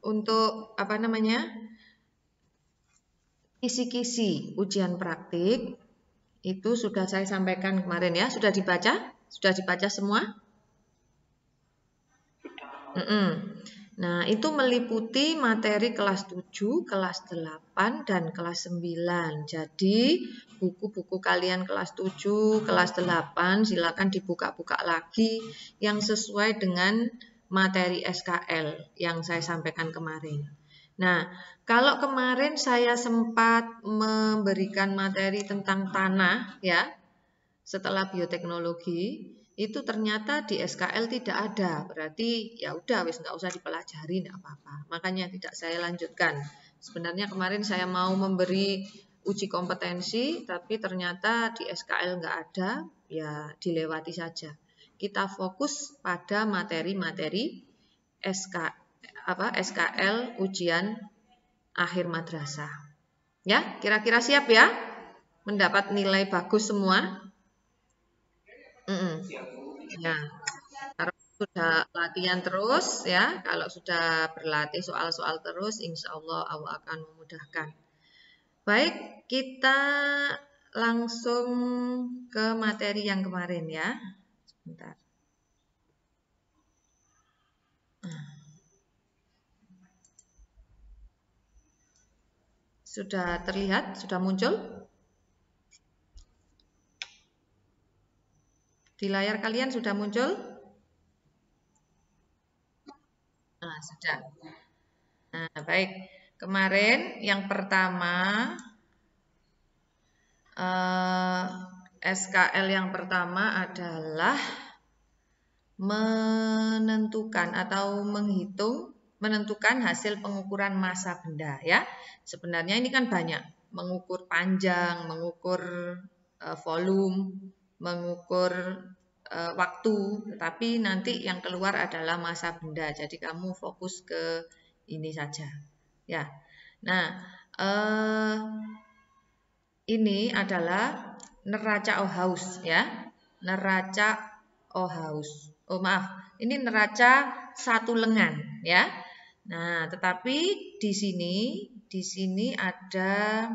untuk apa namanya? Kisi-kisi ujian praktik itu sudah saya sampaikan kemarin ya, sudah dibaca? Sudah dibaca semua? Nah, itu meliputi materi kelas 7, kelas 8, dan kelas 9. Jadi, buku-buku kalian kelas 7, kelas 8 silakan dibuka-buka lagi yang sesuai dengan materi SKL yang saya sampaikan kemarin. Nah, kalau kemarin saya sempat memberikan materi tentang tanah ya, setelah bioteknologi, itu ternyata di SKL tidak ada. Berarti ya udah wis nggak usah dipelajari, nggak apa-apa. Makanya tidak saya lanjutkan. Sebenarnya kemarin saya mau memberi uji kompetensi, tapi ternyata di SKL nggak ada, ya dilewati saja. Kita fokus pada materi-materi SKL ujian akhir madrasah. Ya, kira-kira siap ya? Mendapat nilai bagus semua? Nah, kalau sudah latihan terus ya, kalau sudah berlatih soal-soal terus, insya Allah Allah akan memudahkan. Baik, kita langsung ke materi yang kemarin ya. Sebentar. Sudah terlihat? Sudah muncul? Di layar kalian sudah muncul? Nah, sudah. Nah, baik. Kemarin yang pertama SKL yang pertama adalah menentukan atau menentukan hasil pengukuran massa benda ya. Sebenarnya ini kan banyak, mengukur panjang, mengukur volume, mengukur waktu, tetapi nanti yang keluar adalah massa benda. Jadi kamu fokus ke ini saja. Ya. Nah, ini adalah neraca Ohaus ya. Neraca Ohaus. Oh maaf, ini neraca satu lengan ya. Nah, tetapi di sini ada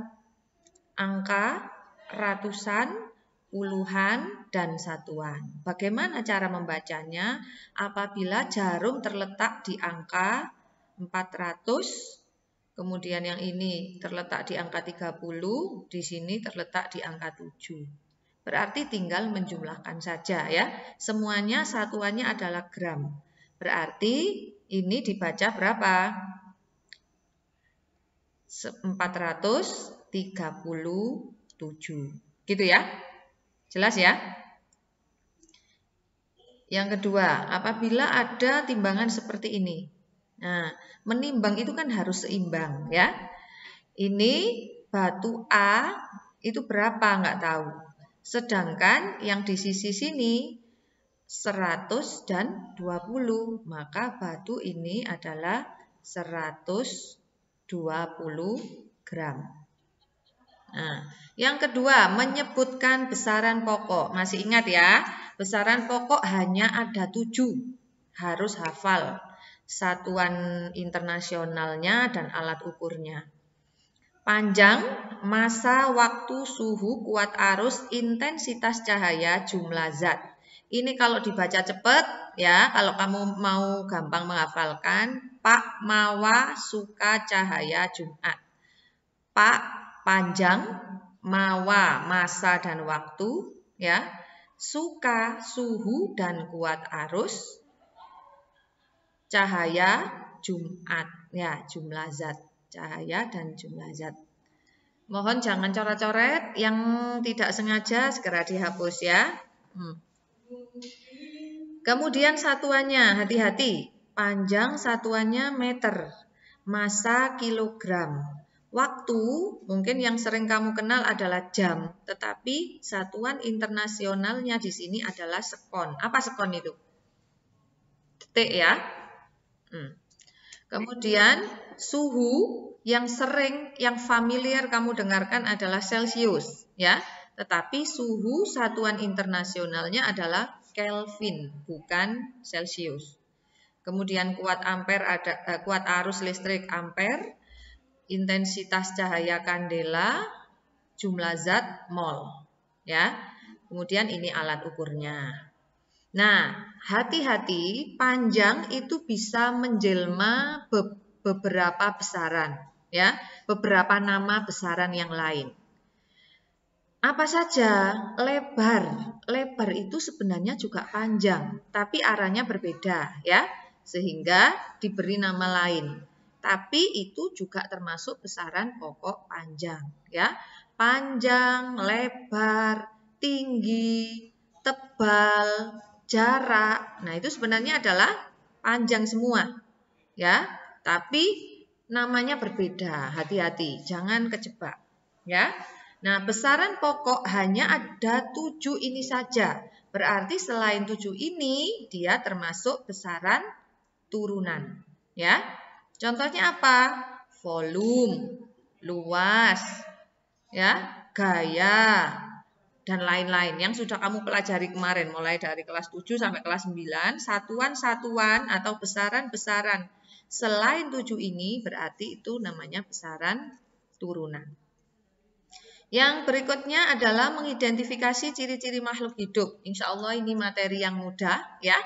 angka ratusan, puluhan, dan satuan. Bagaimana cara membacanya? Apabila jarum terletak di angka 400, kemudian yang ini terletak di angka 30, di sini terletak di angka 7. Berarti tinggal menjumlahkan saja ya. Semuanya satuannya adalah gram. Berarti ini dibaca berapa? 437. Gitu ya. Jelas ya? Yang kedua, apabila ada timbangan seperti ini. Nah, menimbang itu kan harus seimbang ya. Ini batu A itu berapa? Nggak tahu. Sedangkan yang di sisi sini 100 dan 20, maka batu ini adalah 120 gram. Nah, yang kedua, menyebutkan besaran pokok. Masih ingat ya, besaran pokok hanya ada 7. Harus hafal satuan internasionalnya dan alat ukurnya. Panjang, massa, waktu, suhu, kuat arus, intensitas cahaya, jumlah zat. Ini kalau dibaca cepat ya, kalau kamu mau gampang menghafalkan, Pak Mawa suka cahaya Jumat. Pak panjang, Mawa massa dan waktu ya, suka suhu dan kuat arus, cahaya Jumat ya, jumlah zat. Cahaya dan jumlah zat. Mohon jangan coret-coret, yang tidak sengaja segera dihapus ya. Kemudian satuannya, hati-hati. Panjang satuannya meter, massa kilogram. Waktu mungkin yang sering kamu kenal adalah jam, tetapi satuan internasionalnya di sini adalah sekon. Apa sekon itu? Detik ya. Kemudian suhu yang sering, yang familiar kamu dengarkan adalah Celsius ya. Tetapi suhu satuan internasionalnya adalah Kelvin, bukan Celsius. Kemudian kuat ampere kuat arus listrik ampere, intensitas cahaya kandela, jumlah zat mol. Ya. Kemudian ini alat ukurnya. Nah, hati-hati, panjang itu bisa menjelma beberapa besaran, ya, beberapa nama besaran yang lain. Apa saja? Lebar. Lebar itu sebenarnya juga panjang, tapi arahnya berbeda, ya, sehingga diberi nama lain. Tapi itu juga termasuk besaran pokok panjang, ya. Panjang, lebar, tinggi, tebal, jarak. Nah, itu sebenarnya adalah panjang semua, ya. Tapi namanya berbeda. Hati-hati, jangan kejebak, ya. Nah, besaran pokok hanya ada 7 ini saja. Berarti selain 7 ini, dia termasuk besaran turunan, ya. Contohnya apa? Volume, luas, ya, gaya, dan lain-lain yang sudah kamu pelajari kemarin mulai dari kelas 7 sampai kelas 9, satuan-satuan atau besaran-besaran selain 7 ini berarti itu namanya besaran turunan. Yang berikutnya adalah mengidentifikasi ciri-ciri makhluk hidup. Insya Allah ini materi yang mudah, ya.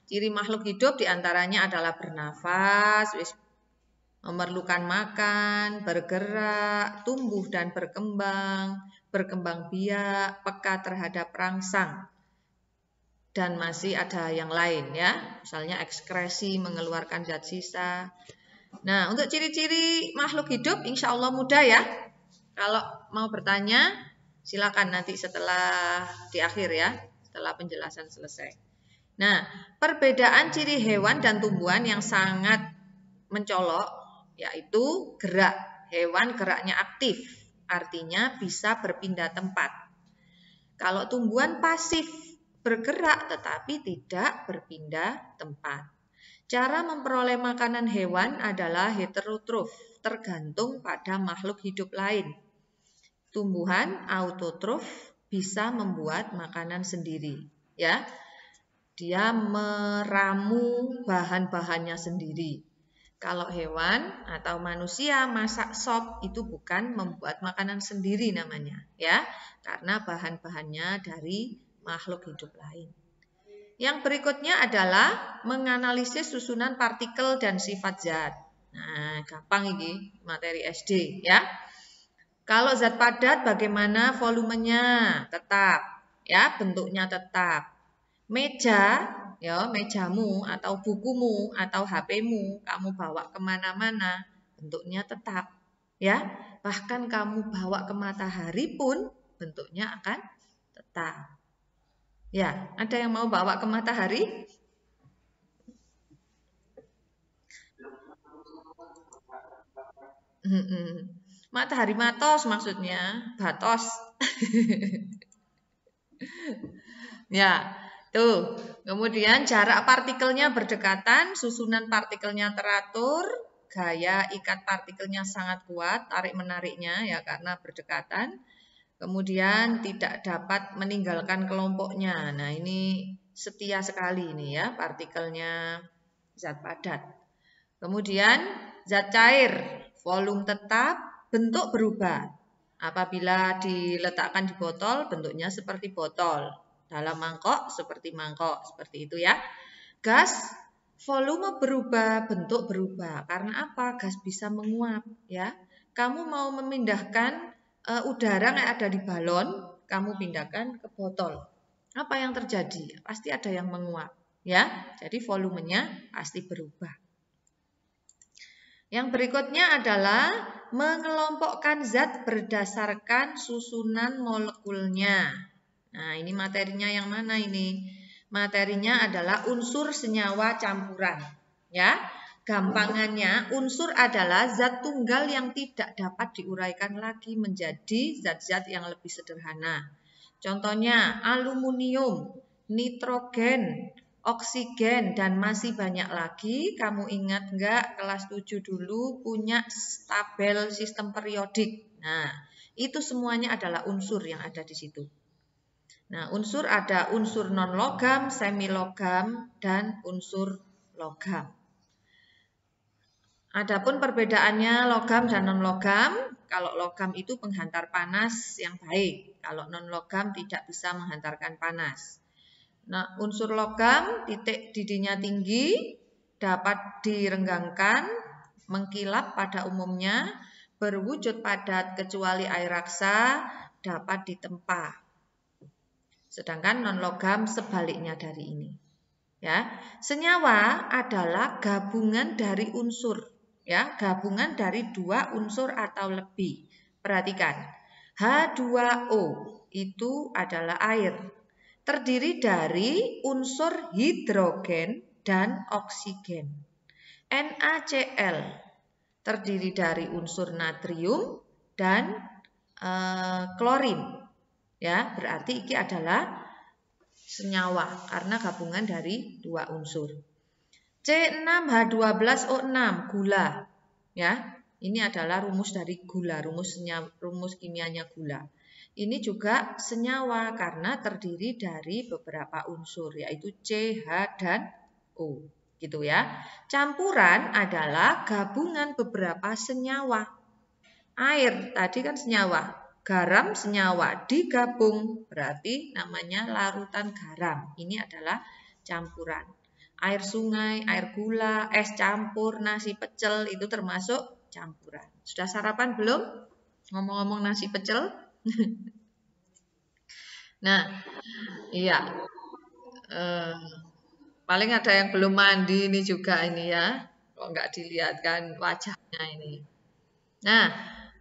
Ciri makhluk hidup diantaranya adalah bernafas, memerlukan makan, bergerak, tumbuh dan berkembang biak, peka terhadap rangsang, dan masih ada yang lain, ya. Misalnya ekskresi, mengeluarkan zat sisa. Nah, untuk ciri-ciri makhluk hidup insya Allah mudah, ya. Kalau mau bertanya, silakan nanti setelah di akhir, ya, setelah penjelasan selesai. Nah, perbedaan ciri hewan dan tumbuhan yang sangat mencolok yaitu gerak. Hewan geraknya aktif, artinya bisa berpindah tempat. Kalau tumbuhan pasif, bergerak tetapi tidak berpindah tempat. Cara memperoleh makanan hewan adalah heterotrof, tergantung pada makhluk hidup lain. Tumbuhan autotrof bisa membuat makanan sendiri, ya. Dia meramu bahan-bahannya sendiri. Kalau hewan atau manusia masak sop itu bukan membuat makanan sendiri namanya, ya, karena bahan-bahannya dari makhluk hidup lain. Yang berikutnya adalah menganalisis susunan partikel dan sifat zat. Nah, gampang ini materi SD, ya. Kalau zat padat bagaimana volumenya? Tetap, ya, bentuknya tetap. Meja, ya, mejamu atau bukumu atau HP-mu kamu bawa kemana-mana, bentuknya tetap, ya. Bahkan kamu bawa ke matahari pun bentuknya akan tetap. Ya, ada yang mau bawa ke matahari? Matahari matos maksudnya, batos. Ya, tuh. Kemudian jarak partikelnya berdekatan, susunan partikelnya teratur, gaya ikat partikelnya sangat kuat, tarik-menariknya ya karena berdekatan. Kemudian tidak dapat meninggalkan kelompoknya. Nah, ini setia sekali ini ya partikelnya zat padat. Kemudian zat cair, volume tetap, bentuk berubah. Apabila diletakkan di botol, bentuknya seperti botol. Dalam mangkok seperti mangkok, seperti itu ya. Gas, volume berubah, bentuk berubah. Karena apa? Gas bisa menguap ya. Kamu mau memindahkan udara yang ada di balon, kamu pindahkan ke botol. Apa yang terjadi? Pasti ada yang menguap ya. Jadi volumenya pasti berubah. Yang berikutnya adalah mengelompokkan zat berdasarkan susunan molekulnya. Nah, ini materinya yang mana ini? Materinya adalah unsur senyawa campuran. Ya, gampangannya unsur adalah zat tunggal yang tidak dapat diuraikan lagi menjadi zat-zat yang lebih sederhana. Contohnya aluminium, nitrogen, oksigen, dan masih banyak lagi. Kamu ingat enggak kelas 7 dulu punya tabel sistem periodik. Nah, itu semuanya adalah unsur yang ada di situ. Nah, unsur ada unsur non-logam, semi-logam, dan unsur logam. Adapun perbedaannya logam dan non-logam, kalau logam itu penghantar panas yang baik, kalau non-logam tidak bisa menghantarkan panas. Nah, unsur logam titik didihnya tinggi, dapat direnggangkan, mengkilap pada umumnya, berwujud padat kecuali air raksa, dapat ditempa. Sedangkan non-logam sebaliknya dari ini. Ya, senyawa adalah gabungan dari unsur. Ya, gabungan dari dua unsur atau lebih. Perhatikan, H2O itu adalah air. Terdiri dari unsur hidrogen dan oksigen. NaCl terdiri dari unsur natrium dan klorin. Ya, berarti ini adalah senyawa karena gabungan dari dua unsur. C6H12O6 gula. Ya, ini adalah rumus dari gula, rumus kimianya gula. Ini juga senyawa karena terdiri dari beberapa unsur yaitu C, H, dan O. Gitu ya. Campuran adalah gabungan beberapa senyawa. Air tadi kan senyawa, garam senyawa digabung berarti namanya larutan garam. Ini adalah campuran. Air sungai, air gula, es campur, nasi pecel itu termasuk campuran. Sudah sarapan belum? Ngomong-ngomong nasi pecel. Nah, iya. Paling ada yang belum mandi ini juga ini ya. Kok nggak dilihatkan wajahnya ini. Nah,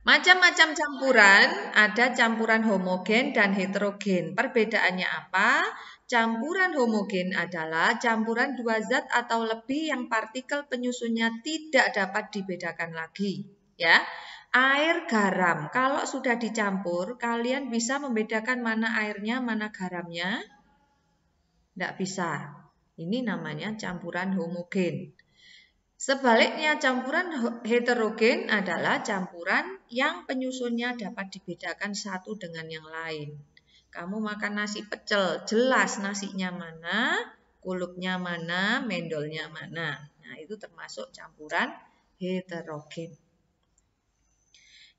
macam-macam campuran, ada campuran homogen dan heterogen. Perbedaannya apa? Campuran homogen adalah campuran dua zat atau lebih yang partikel penyusunnya tidak dapat dibedakan lagi. Ya, air garam. Kalau sudah dicampur, kalian bisa membedakan mana airnya, mana garamnya? Tidak bisa. Ini namanya campuran homogen. Sebaliknya campuran heterogen adalah campuran yang penyusunnya dapat dibedakan satu dengan yang lain. Kamu makan nasi pecel, jelas nasinya mana, kulupnya mana, mendolnya mana. Nah, itu termasuk campuran heterogen.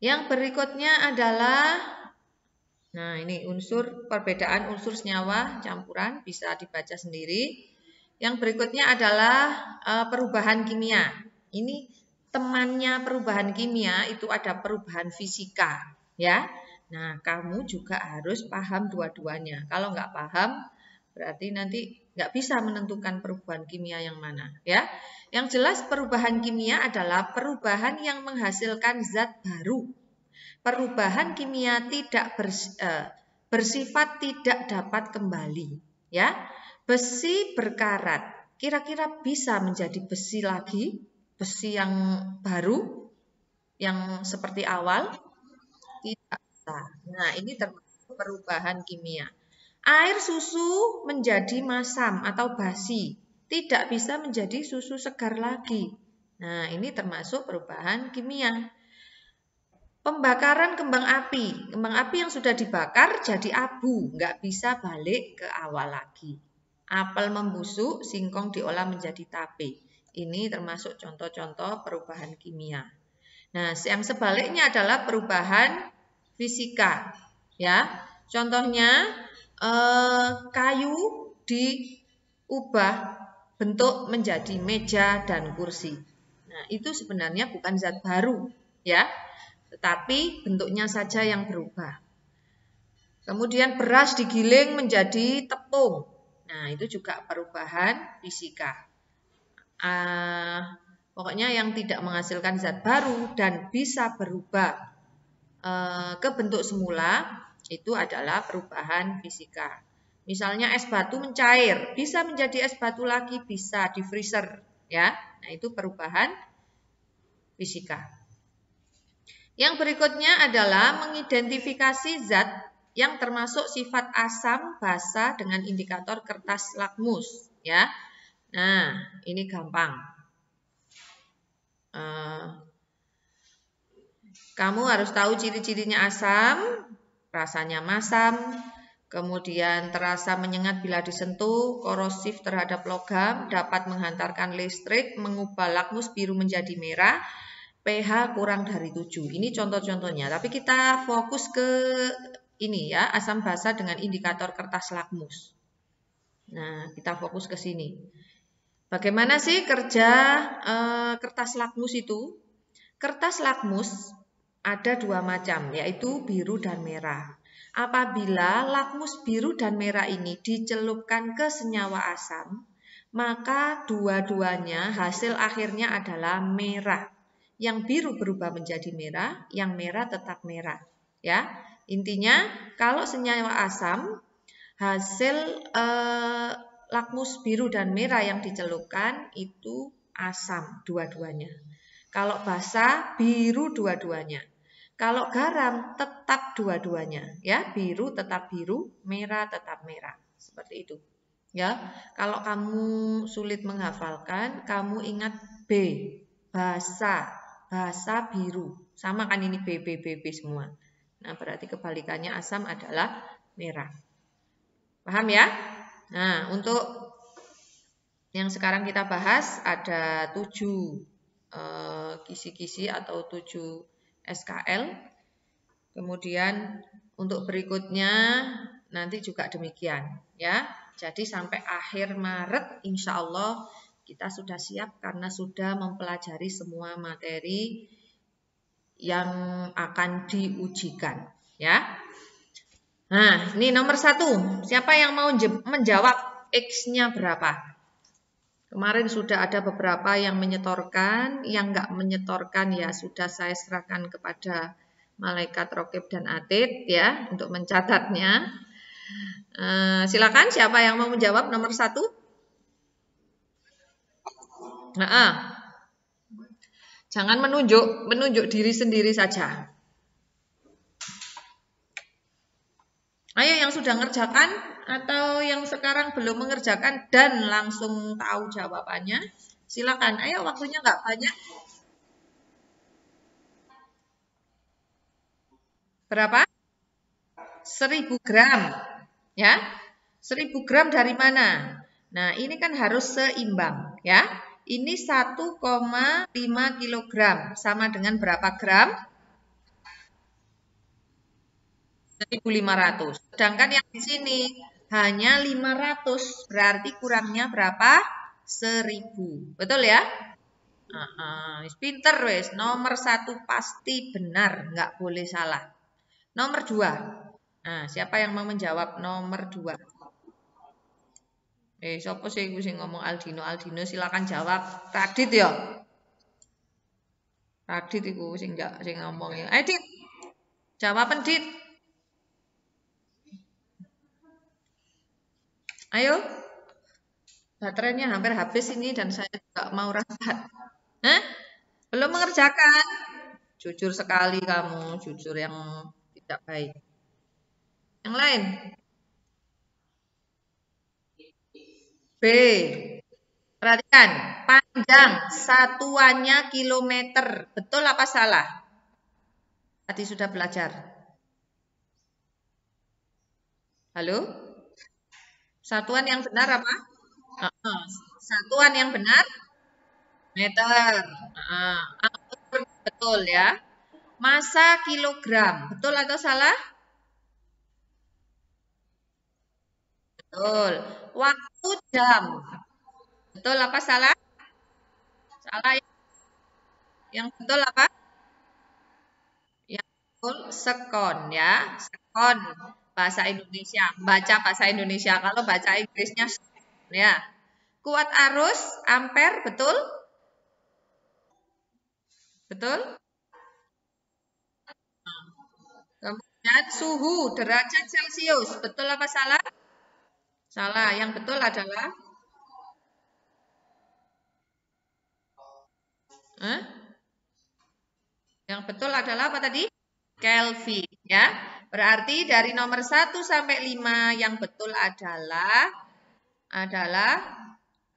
Yang berikutnya adalah, nah ini perbedaan unsur senyawa campuran bisa dibaca sendiri. Yang berikutnya adalah perubahan kimia. Ini temannya perubahan kimia itu ada perubahan fisika, ya. Nah, kamu juga harus paham dua-duanya. Kalau nggak paham, berarti nanti nggak bisa menentukan perubahan kimia yang mana, ya. Yang jelas perubahan kimia adalah perubahan yang menghasilkan zat baru. Perubahan kimia tidak bersifat tidak dapat kembali, ya. Besi berkarat, kira-kira bisa menjadi besi lagi? Besi yang baru? Yang seperti awal? Tidak bisa. Nah, ini termasuk perubahan kimia. Air susu menjadi masam atau basi. Tidak bisa menjadi susu segar lagi. Nah, ini termasuk perubahan kimia. Pembakaran kembang api. Kembang api yang sudah dibakar jadi abu. Nggak bisa balik ke awal lagi. Apel membusuk, singkong diolah menjadi tape. Ini termasuk contoh-contoh perubahan kimia. Nah, yang sebaliknya adalah perubahan fisika. Ya, contohnya kayu diubah bentuk menjadi meja dan kursi. Nah, itu sebenarnya bukan zat baru, ya, tetapi bentuknya saja yang berubah. Kemudian beras digiling menjadi tepung. Nah, itu juga perubahan fisika. Pokoknya yang tidak menghasilkan zat baru dan bisa berubah ke bentuk semula, itu adalah perubahan fisika. Misalnya es batu mencair, bisa menjadi es batu lagi, bisa di freezer, ya. Nah, itu perubahan fisika. Yang berikutnya adalah mengidentifikasi zat yang termasuk sifat asam basa dengan indikator kertas lakmus, ya. Nah, ini gampang. Kamu harus tahu ciri-cirinya asam, rasanya masam, kemudian terasa menyengat bila disentuh, korosif terhadap logam, dapat menghantarkan listrik, mengubah lakmus biru menjadi merah, pH kurang dari 7. Ini contoh-contohnya, tapi kita fokus ke ini ya, asam basa dengan indikator kertas lakmus. Nah, kita fokus ke sini. Bagaimana sih kerja kertas lakmus itu? Kertas lakmus ada dua macam, yaitu biru dan merah. Apabila lakmus biru dan merah ini dicelupkan ke senyawa asam, maka dua-duanya hasil akhirnya adalah merah. Yang biru berubah menjadi merah, yang merah tetap merah. Ya, intinya kalau senyawa asam hasil lakmus biru dan merah yang dicelupkan itu asam dua-duanya. Kalau basa biru dua-duanya. Kalau garam tetap dua-duanya, ya, biru tetap biru, merah tetap merah. Seperti itu. Ya. Kalau kamu sulit menghafalkan, kamu ingat B, basa, basa biru. Sama kan ini B, B, B, B semua. Nah, berarti kebalikannya asam adalah merah. Paham ya? Nah, untuk yang sekarang kita bahas ada 7 kisi-kisi atau 7 SKL. Kemudian untuk berikutnya nanti juga demikian ya. Jadi sampai akhir Maret insya Allah kita sudah siap karena sudah mempelajari semua materi yang akan diujikan ya. Nah, ini nomor 1. Siapa yang mau menjawab X-nya berapa? Kemarin sudah ada beberapa yang menyetorkan, yang nggak menyetorkan ya sudah saya serahkan kepada malaikat Rokib dan Atid ya untuk mencatatnya. Silakan siapa yang mau menjawab nomor 1? Nah, jangan menunjuk diri sendiri saja. Ayo yang sudah ngerjakan atau yang sekarang belum mengerjakan dan langsung tahu jawabannya, silakan. Ayo waktunya nggak banyak. Berapa? 1000 gram. Ya. 1000 gram dari mana? Nah, ini kan harus seimbang, ya. Ini 1,5 kilogram sama dengan berapa gram? 1.500. Sedangkan yang di sini hanya 500, berarti kurangnya berapa? 1000. Betul ya? Pinter wes. Nomor 1 pasti benar, nggak boleh salah. Nomor 2. Nah, siapa yang mau menjawab nomor 2? Siapa sih sing ngomong Aldino? Aldino silakan jawab. Radit ya? Radit iku sing ngomong ya. Dit. Jawaban Dit. Ayo. Baterainya hampir habis ini dan saya juga mau rapat. Hah? Belum mengerjakan? Jujur sekali kamu, jujur yang tidak baik. Yang lain? B. Perhatikan, panjang satuannya kilometer. Betul apa salah? Tadi sudah belajar. Halo? Satuan yang benar apa? Satuan yang benar? Meter. Betul ya. Massa kilogram. Betul atau salah? Betul. Waktu jam. Betul apa salah? Salah. Yang betul apa? Yang betul sekon ya. Sekon bahasa Indonesia. Baca bahasa Indonesia. Kalau baca Inggrisnya ya. Kuat arus ampere betul? Betul? Kemudian suhu derajat Celcius. Betul apa salah? Salah. Yang betul adalah yang betul adalah apa tadi? Kelvin ya. Berarti dari nomor 1 sampai 5 yang betul adalah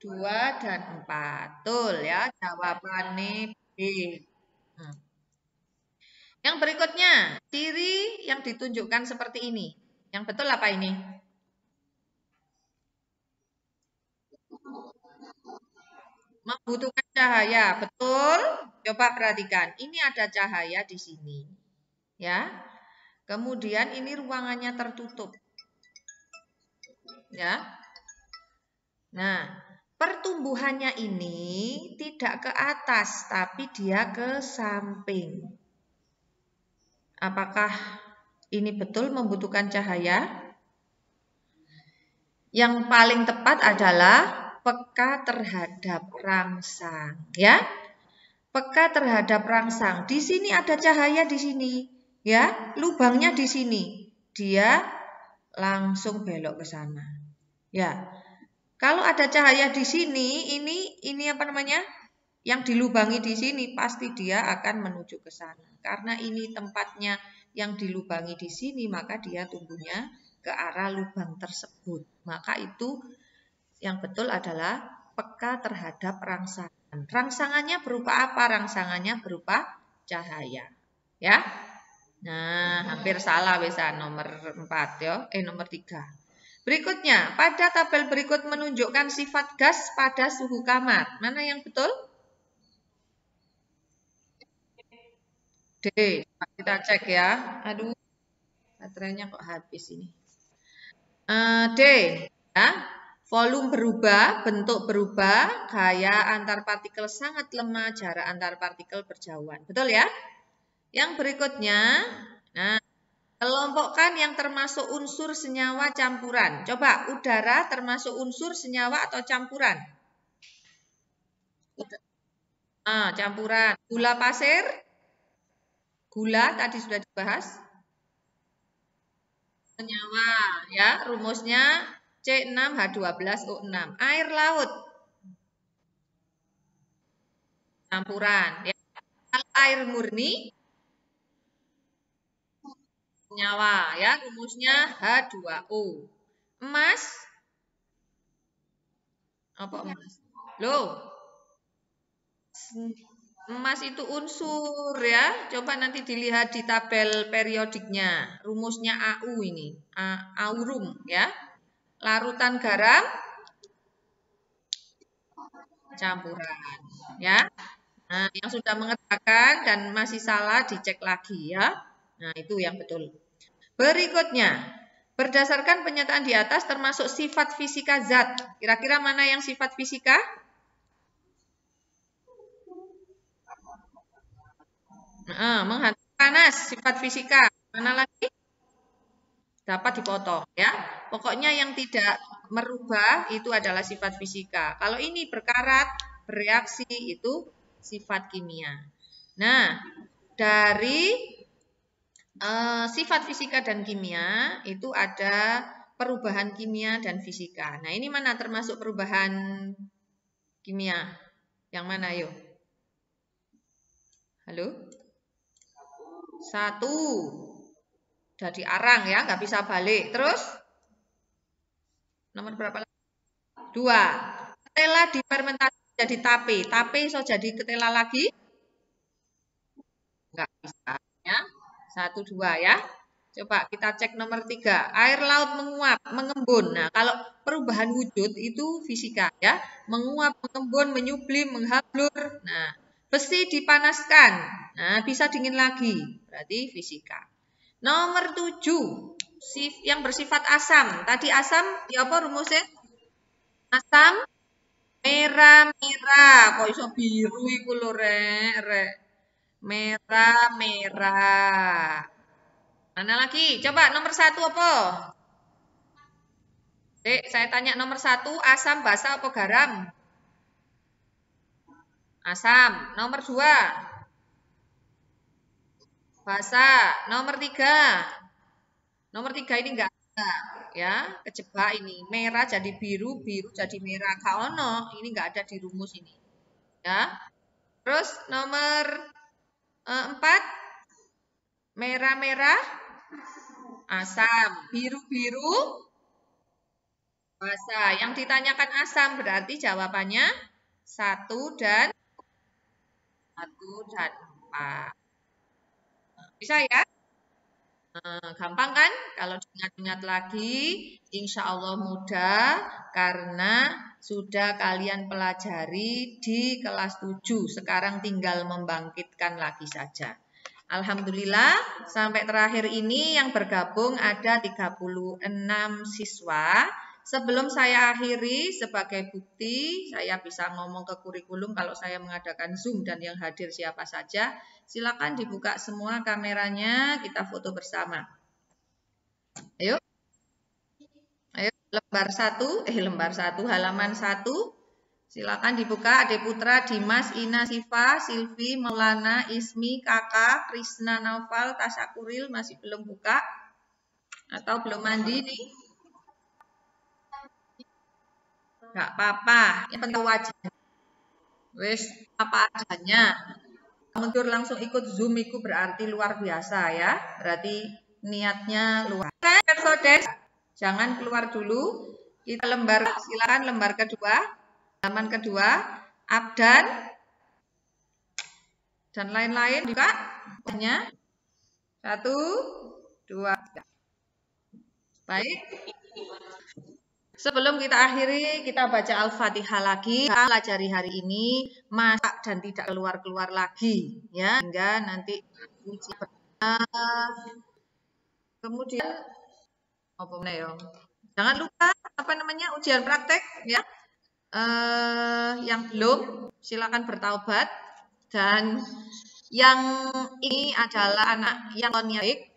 2 dan 4. Betul ya, jawabannya B. Yang berikutnya, ciri yang ditunjukkan seperti ini. Yang betul apa ini? Membutuhkan cahaya, betul? Coba perhatikan, ini ada cahaya di sini, ya. Kemudian ini ruangannya tertutup, ya. Nah, pertumbuhannya ini tidak ke atas, tapi dia ke samping. Apakah ini betul membutuhkan cahaya? Yang paling tepat adalah peka terhadap rangsang, ya. Peka terhadap rangsang. Di sini ada cahaya di sini, ya. Lubangnya di sini. Dia langsung belok ke sana. Ya. Kalau ada cahaya di sini, ini apa namanya? Yang dilubangi di sini pasti dia akan menuju ke sana. Karena ini tempatnya yang dilubangi di sini, maka dia tumbuhnya ke arah lubang tersebut. Maka itu yang betul adalah peka terhadap rangsangan. Rangsangannya berupa apa? Rangsangannya berupa cahaya. Ya. Nah, hampir salah bisa nomor 4 ya. Nomor 3. Berikutnya, pada tabel berikut menunjukkan sifat gas pada suhu kamar. Mana yang betul? D. Kita cek ya. Aduh, baterainya kok habis ini. D. Ya. Volume berubah, bentuk berubah, gaya antar partikel sangat lemah, jarak antar partikel berjauhan. Betul ya? Yang berikutnya, nah, kelompokkan yang termasuk unsur senyawa campuran. Coba, udara termasuk unsur senyawa atau campuran? Campuran. Gula pasir, gula tadi sudah dibahas. Senyawa, ya, rumusnya C6H12O6. Air laut, campuran. Ya. Kalau air murni, senyawa, ya, rumusnya H2O. Emas, apa emas? Loh, emas itu unsur ya. Coba nanti dilihat di tabel periodiknya. Rumusnya AU ini. Aurum ya. Larutan garam campuran ya. Nah, yang sudah mengerjakan dan masih salah dicek lagi ya. Nah, itu yang betul. Berikutnya, berdasarkan pernyataan di atas termasuk sifat fisika zat. Kira-kira mana yang sifat fisika? Menghantui panas, sifat fisika. Mana lagi? Dapat dipotong ya. Pokoknya yang tidak merubah itu adalah sifat fisika. Kalau ini berkarat, bereaksi itu sifat kimia. Nah, dari sifat fisika dan kimia itu ada perubahan kimia dan fisika. Nah, ini mana termasuk perubahan kimia? Yang mana yuk? Halo? Satu. Jadi arang ya, nggak bisa balik. Terus? Nomor berapa lagi? 2. Ketela difermentasi jadi tape. Tape so jadi ketela lagi? Nggak bisa ya. 1, 2 ya. Coba kita cek nomor 3. Air laut menguap, mengembun. Nah, kalau perubahan wujud itu fisika ya. Menguap, mengembun, menyublim, menghablur. Nah, besi dipanaskan. Nah, bisa dingin lagi. Berarti fisika. Nomor 7. Yang bersifat asam. Tadi asam ya apa rumusnya? Asam merah-merah. Kok iso biru iku lho, Rek. Merah-merah. Mana lagi? Coba nomor 1 apa? Dek, saya tanya nomor 1, asam basa apa garam? Asam. Nomor 2, basa. Nomor 3. Nomor 3 ini enggak ada. Ya, kejebak ini. Merah jadi biru, biru jadi merah. Kaono, ini enggak ada di rumus ini. Ya. Terus nomor 4, merah-merah, asam. Biru-biru, basa. Yang ditanyakan asam berarti jawabannya 1 dan 4. Bisa ya? Gampang kan? Kalau diingat-ingat lagi, insya Allah mudah karena sudah kalian pelajari di kelas 7. Sekarang tinggal membangkitkan lagi saja. Alhamdulillah, sampai terakhir ini yang bergabung ada 36 siswa. Sebelum saya akhiri, sebagai bukti, saya bisa ngomong ke kurikulum kalau saya mengadakan Zoom dan yang hadir siapa saja. Silakan dibuka semua kameranya, kita foto bersama. Ayo, ayo lembar 1, halaman 1. Silakan dibuka. Ade Putra, Dimas, Ina, Siva, Silvi, Maulana, Ismi, Kakak, Krisna, Naufal, Tasyakuril masih belum buka atau belum mandi nih? Enggak apa-apa, yang penting wajah. Wis apa adanya. Mundur langsung ikut Zoom itu berarti luar biasa ya. Berarti niatnya luar. Sodes, jangan keluar dulu. Kita silakan lembar kedua, halaman kedua, abdan dan lain-lain juga. Hanya 1, 2, 3. Baik. Sebelum kita akhiri, kita baca Al-Fatihah lagi. Kita pelajari hari ini masak dan tidak keluar-keluar lagi, ya, hingga nanti uji. Kemudian jangan lupa ujian praktek ya. Yang belum silakan bertaubat, dan yang ini adalah anak yang baik